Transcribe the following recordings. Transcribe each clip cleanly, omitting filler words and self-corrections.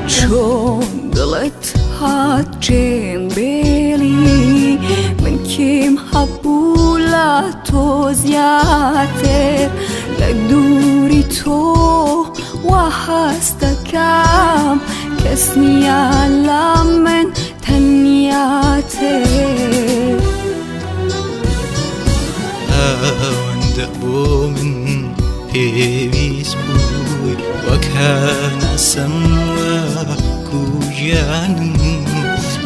چون دلت ها جنبیلی من کیم حبولا تو زیاتر لدوری تو و هستکم کس نیالا من تنیاتر وندق بو من پێویست بووی وەکانە سەموەکو ژیانم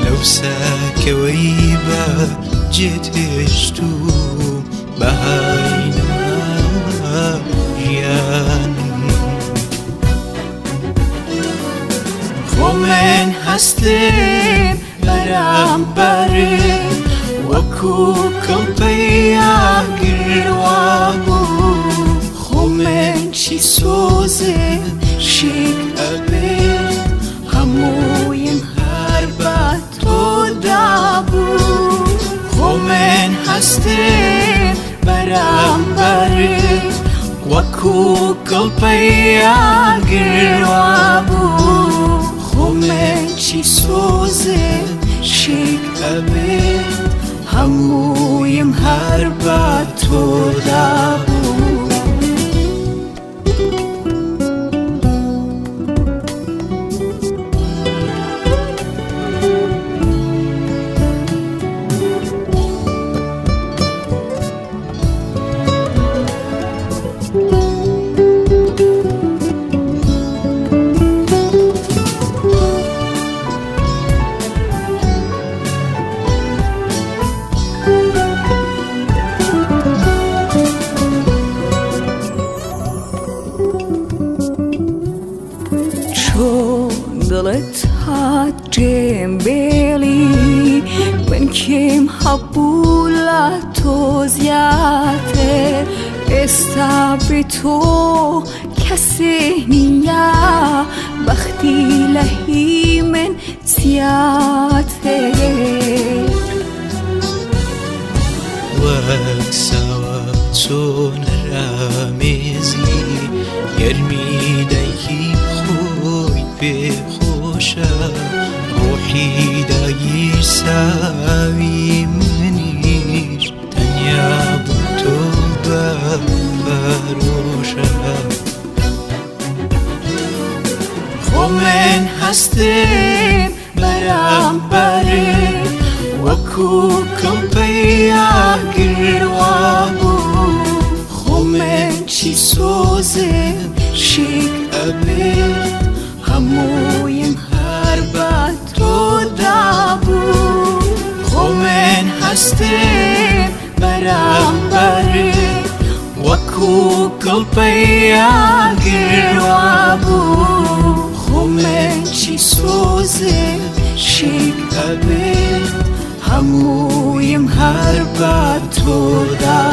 لەو ساکەوەی بە جێتێشت و بەهای نەما ژیانم خۆ من هەستم بەرامبەرم وەکو کەڵپەیا گروا بوو خۆ من چی سۆزم شێک ئەبێت هەموویم هەر بە تۆدا بوو خۆ من هەستم بەرامبەرم وەکو کەڵپەیا گروا بوو خۆ من چی سۆزم شێک ئەبێت هەموویم هەر بە تۆدا بوو دلت ها جنبیلی من کیم حبولا تو زیاتر استا به تو کسی نیا بختی لهی من زیاتر وەک ساوە چۆن ڕامێزی گەرمی دایکی خۆی پێخۆشە ڕۆحی داگیر ساوی منیش تەنیا بۆ تۆ بەفەرۆشە خۆ من هەستم بەرامبەرم وەکو کەڵپەیا گروا بوو خۆ من چی سۆزم شێک ئەبێت هەموویم هەر بە تۆدا بوو خۆ من هەستم بەرامبەرم وەکو کەڵپەیا گروا بوو خۆ من چی سۆزم شێک ئەبێت هەموویم هەر بە تۆدا